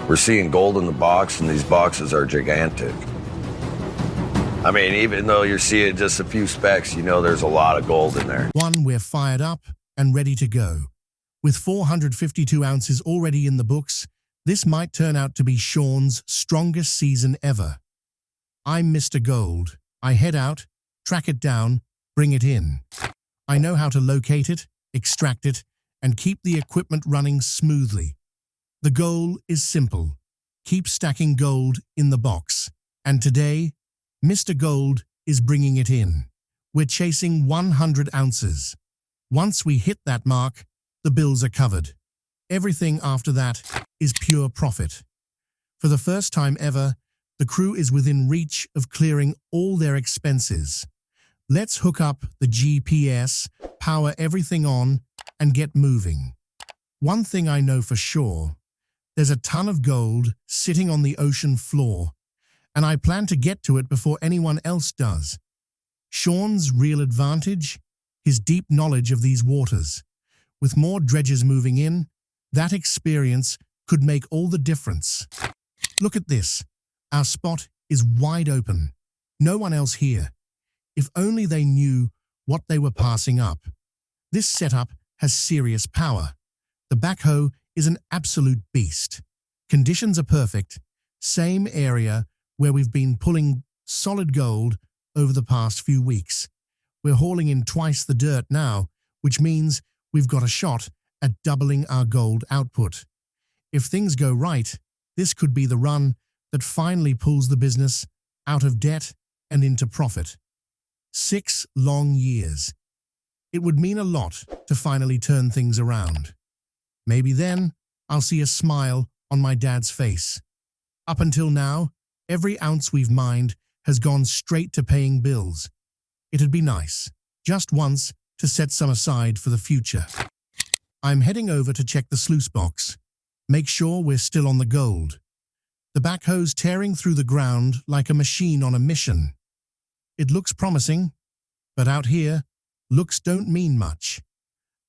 We're seeing gold in the box, and these boxes are gigantic. I mean, even though you're seeing just a few specks, you know there's a lot of gold in there. We're fired up and ready to go. With 452 ounces already in the books, this might turn out to be Shawn's strongest season ever. I'm Mr. Gold. I head out, track it down, bring it in. I know how to locate it, extract it, and keep the equipment running smoothly. The goal is simple. Keep stacking gold in the box. And today, Mr. Gold is bringing it in. We're chasing 100 ounces. Once we hit that mark, the bills are covered. Everything after that is pure profit. For the first time ever, the crew is within reach of clearing all their expenses. Let's hook up the GPS, power everything on, and get moving. One thing I know for sure, there's a ton of gold sitting on the ocean floor, and I plan to get to it before anyone else does. Shawn's real advantage? His deep knowledge of these waters. With more dredges moving in, that experience could make all the difference. Look at this. Our spot is wide open. No one else here. If only they knew what they were passing up. This setup has serious power. The backhoe is an absolute beast. Conditions are perfect. Same area where we've been pulling solid gold over the past few weeks. We're hauling in twice the dirt now, which means we've got a shot at doubling our gold output. If things go right, this could be the run that finally pulls the business out of debt and into profit. 6 long years. It would mean a lot to finally turn things around. Maybe then I'll see a smile on my dad's face. Up until now, every ounce we've mined has gone straight to paying bills. It'd be nice, just once, to set some aside for the future. I'm heading over to check the sluice box. Make sure we're still on the gold. The backhoe's tearing through the ground like a machine on a mission. It looks promising, but out here, looks don't mean much.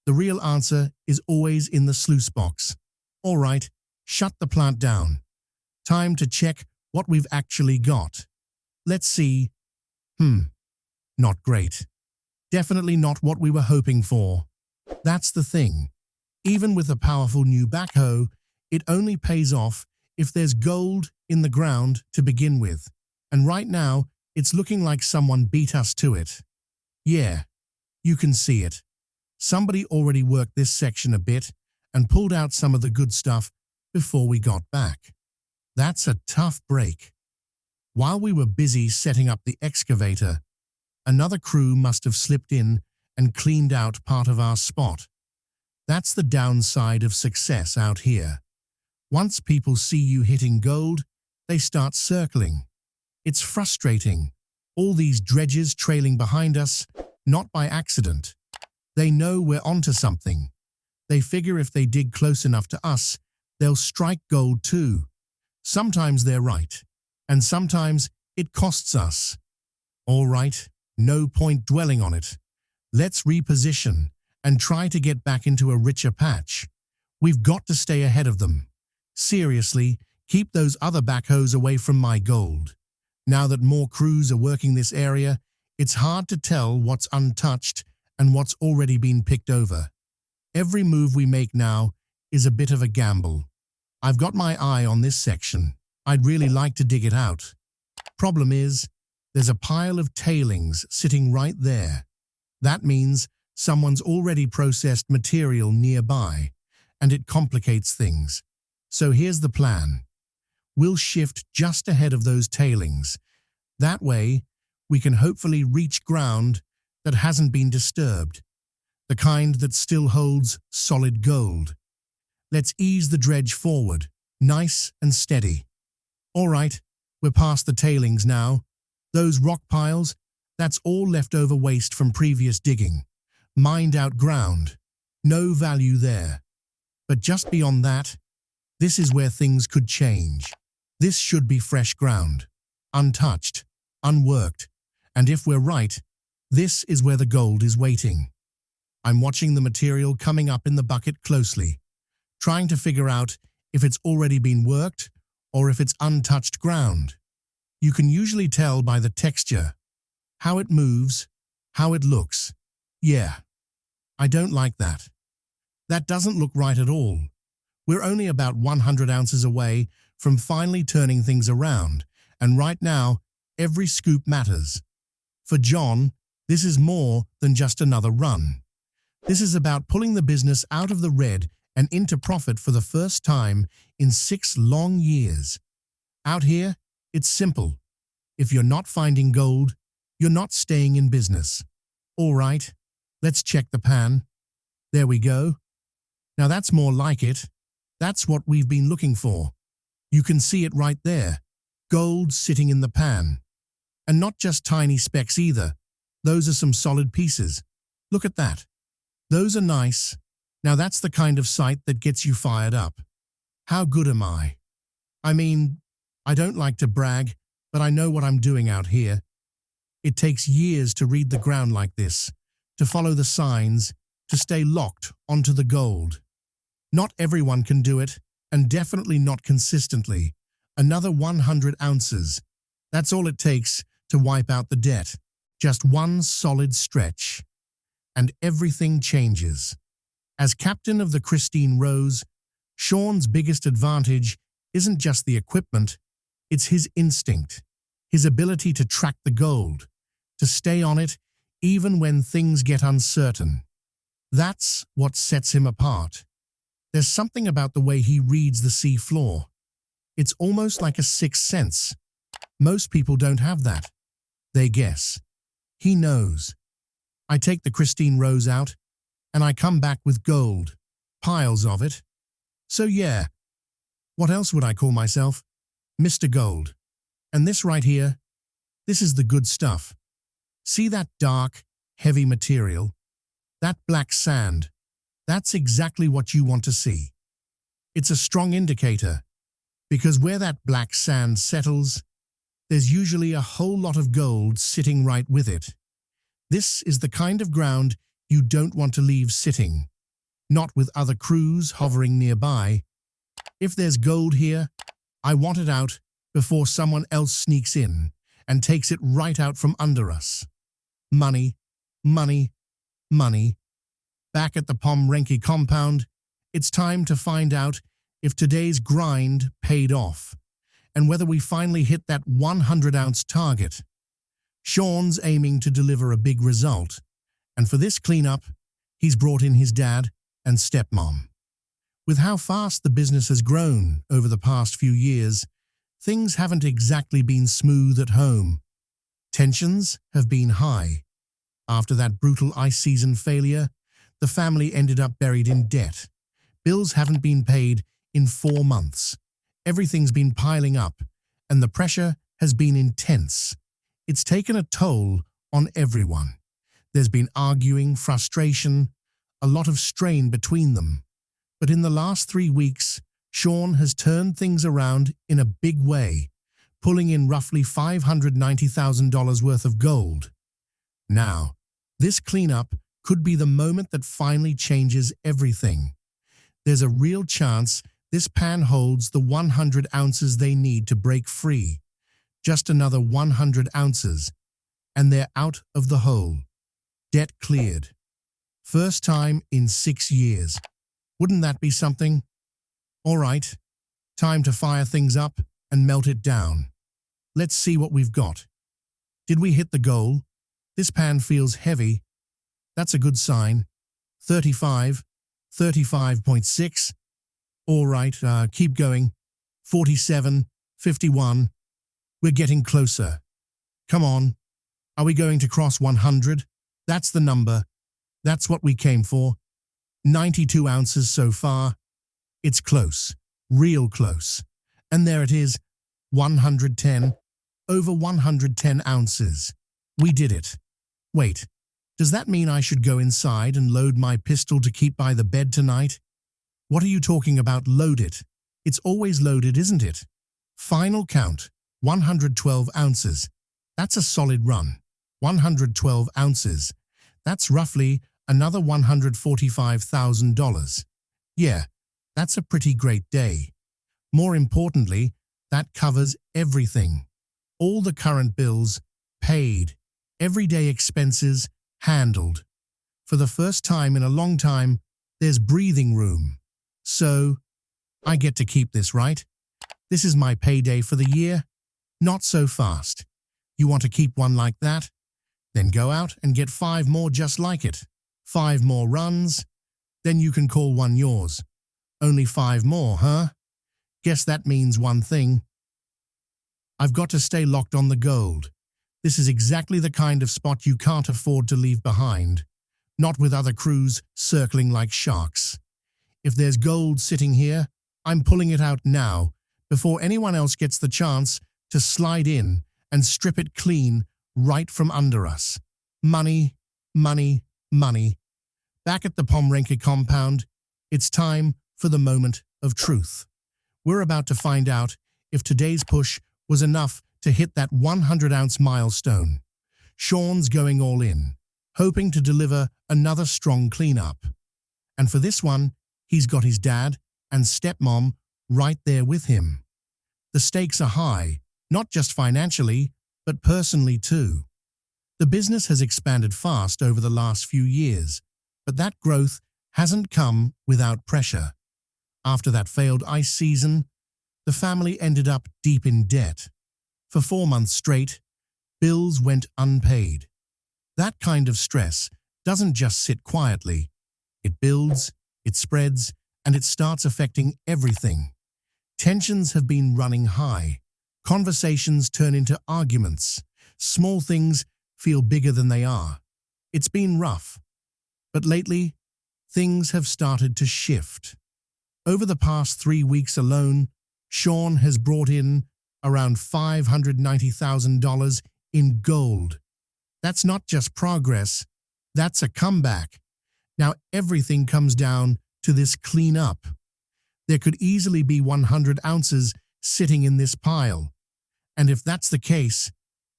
The real answer is always in the sluice box. All right, shut the plant down. Time to check what we've actually got. Let's see. Not great. Definitely not what we were hoping for. That's the thing. Even with a powerful new backhoe, it only pays off if there's gold in the ground to begin with. And right now, it's looking like someone beat us to it. Yeah, you can see it. Somebody already worked this section a bit and pulled out some of the good stuff before we got back. That's a tough break. While we were busy setting up the excavator, another crew must have slipped in and cleaned out part of our spot. That's the downside of success out here. Once people see you hitting gold, they start circling. It's frustrating. All these dredges trailing behind us, not by accident. They know we're onto something. They figure if they dig close enough to us, they'll strike gold too. Sometimes they're right, and sometimes it costs us. All right, no point dwelling on it. Let's reposition and try to get back into a richer patch. We've got to stay ahead of them. Seriously, keep those other backhoes away from my gold. Now that more crews are working this area, it's hard to tell what's untouched and what's already been picked over. Every move we make now is a bit of a gamble. I've got my eye on this section. I'd really like to dig it out. Problem is, there's a pile of tailings sitting right there. That means someone's already processed material nearby, and it complicates things. So here's the plan. We'll shift just ahead of those tailings. That way, we can hopefully reach ground that hasn't been disturbed, the kind that still holds solid gold. Let's ease the dredge forward, nice and steady. All right, we're past the tailings now. Those rock piles, that's all leftover waste from previous digging. Mined out ground. No value there. But just beyond that, this is where things could change. This should be fresh ground, untouched, unworked, and if we're right, this is where the gold is waiting. I'm watching the material coming up in the bucket closely, trying to figure out if it's already been worked or if it's untouched ground. You can usually tell by the texture, how it moves, how it looks. Yeah, I don't like that. That doesn't look right at all. We're only about 100 ounces away from finally turning things around, and right now, every scoop matters. For John, this is more than just another run. This is about pulling the business out of the red and into profit for the first time in 6 long years. Out here, it's simple. If you're not finding gold, you're not staying in business. All right, let's check the pan. There we go. Now that's more like it. That's what we've been looking for. You can see it right there. Gold sitting in the pan. And not just tiny specks either. Those are some solid pieces. Look at that. Those are nice. Now that's the kind of sight that gets you fired up. How good am I? I mean, I don't like to brag, but I know what I'm doing out here. It takes years to read the ground like this, to follow the signs, to stay locked onto the gold. Not everyone can do it, and definitely not consistently. Another 100 ounces. That's all it takes to wipe out the debt. Just one solid stretch. And everything changes. As captain of the Christine Rose, Shawn's biggest advantage isn't just the equipment, it's his instinct, his ability to track the gold, to stay on it even when things get uncertain. That's what sets him apart. There's something about the way he reads the sea floor. It's almost like a sixth sense. Most people don't have that. They guess. He knows. I take the Christine Rose out, and I come back with gold. Piles of it. So yeah, what else would I call myself? Mr. Gold. And this right here, this is the good stuff. See that dark, heavy material? That black sand? That's exactly what you want to see. It's a strong indicator, because where that black sand settles, there's usually a whole lot of gold sitting right with it. This is the kind of ground you don't want to leave sitting, not with other crews hovering nearby. If there's gold here, I want it out before someone else sneaks in and takes it right out from under us. Money, money, money. Back at the Pomrenke compound, it's time to find out if today's grind paid off and whether we finally hit that 100-ounce target. Shawn's aiming to deliver a big result, and for this cleanup, he's brought in his dad and stepmom. With how fast the business has grown over the past few years, things haven't exactly been smooth at home. Tensions have been high. After that brutal ice season failure, the family ended up buried in debt. Bills haven't been paid in 4 months. Everything's been piling up, and the pressure has been intense. It's taken a toll on everyone. There's been arguing, frustration, a lot of strain between them. But in the last 3 weeks, Shawn has turned things around in a big way, pulling in roughly $590,000 worth of gold. Now, this cleanup could be the moment that finally changes everything. There's a real chance this pan holds the 100 ounces they need to break free. Just another 100 ounces, and they're out of the hole. Debt cleared. First time in 6 years. Wouldn't that be something? All right, time to fire things up and melt it down. Let's see what we've got. Did we hit the goal? This pan feels heavy. That's a good sign. 35, 35.6. All right, keep going. 47, 51. We're getting closer. Come on. Are we going to cross 100? That's the number. That's what we came for. 92 ounces so far. It's close. Real close. And there it is. 110. Over 110 ounces. We did it. Wait, does that mean I should go inside and load my pistol to keep by the bed tonight? What are you talking about, load it? It's always loaded, isn't it? Final count. 112 ounces. That's a solid run. 112 ounces. That's roughly another $145,000. Yeah, that's a pretty great day. More importantly, that covers everything. All the current bills paid, everyday expenses handled. For the first time in a long time, there's breathing room. So, I get to keep this, right? This is my payday for the year. Not so fast. You want to keep one like that? Then go out and get 5 more just like it. 5 more runs. Then you can call one yours. Only 5 more, huh? Guess that means one thing. I've got to stay locked on the gold. This is exactly the kind of spot you can't afford to leave behind. Not with other crews circling like sharks. If there's gold sitting here, I'm pulling it out now, before anyone else gets the chance to slide in and strip it clean right from under us. Money, money, money. Back at the Pomrenke compound, it's time for the moment of truth. We're about to find out if today's push was enough to hit that 100-ounce milestone. Shawn's going all in, hoping to deliver another strong cleanup. And for this one, he's got his dad and stepmom right there with him. The stakes are high, not just financially, but personally too. The business has expanded fast over the last few years, but that growth hasn't come without pressure. After that failed ice season, the family ended up deep in debt. For 4 months straight, bills went unpaid. That kind of stress doesn't just sit quietly. It builds, it spreads, and it starts affecting everything. Tensions have been running high. Conversations turn into arguments. Small things feel bigger than they are. It's been rough. But lately, things have started to shift. Over the past 3 weeks alone, Shawn has brought in around $590,000 in gold. That's not just progress, that's a comeback. Now everything comes down to this cleanup. There could easily be 100 ounces sitting in this pile. And if that's the case,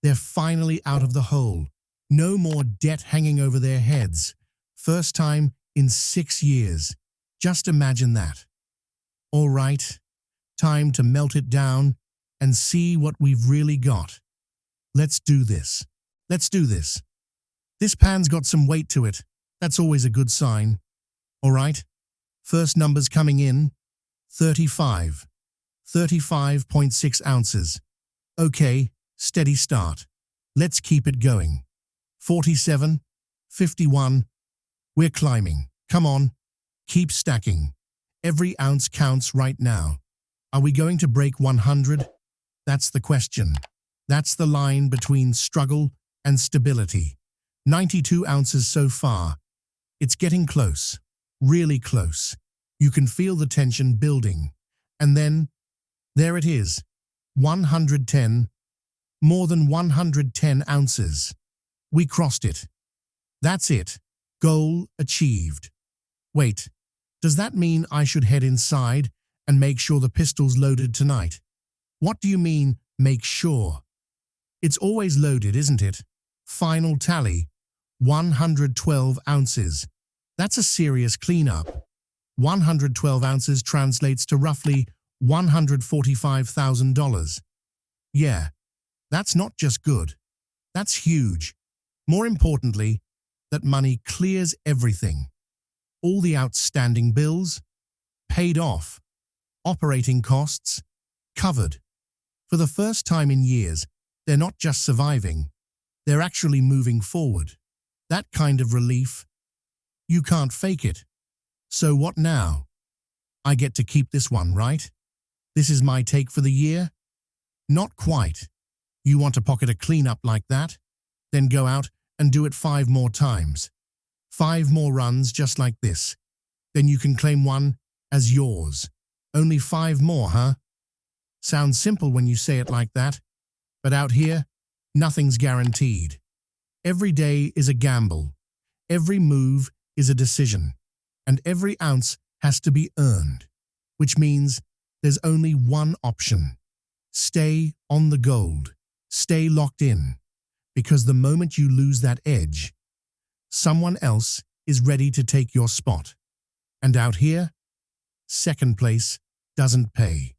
they're finally out of the hole. No more debt hanging over their heads. First time in 6 years. Just imagine that. All right, time to melt it down and see what we've really got. Let's do this. Let's do this. This pan's got some weight to it. That's always a good sign. All right, first numbers coming in, 35. 35.6 ounces. Okay, steady start. Let's keep it going. 47, 51. We're climbing. Come on, keep stacking. Every ounce counts right now. Are we going to break 100? That's the question. That's the line between struggle and stability. 92 ounces so far. It's getting close. Really close. You can feel the tension building. And then, there it is. 110. More than 110 ounces. We crossed it. That's it. Goal achieved. Wait, does that mean I should head inside and make sure the pistol's loaded tonight? What do you mean, make sure? It's always loaded, isn't it? Final tally, 112 ounces. That's a serious cleanup. 112 ounces translates to roughly $145,000. Yeah, that's not just good. That's huge. More importantly, that money clears everything. All the outstanding bills, paid off. Operating costs, covered. For the first time in years, they're not just surviving, they're actually moving forward. That kind of relief, you can't fake it. So what now? I get to keep this one, right? This is my take for the year? Not quite. You want to pocket a cleanup like that? Then go out and do it 5 more times. 5 more runs just like this. Then you can claim one as yours. Only 5 more, huh? Sounds simple when you say it like that. But out here, nothing's guaranteed. Every day is a gamble. Every move is a decision. And every ounce has to be earned. Which means there's only one option. Stay on the gold. Stay locked in. Because the moment you lose that edge, someone else is ready to take your spot. And out here, second place doesn't pay.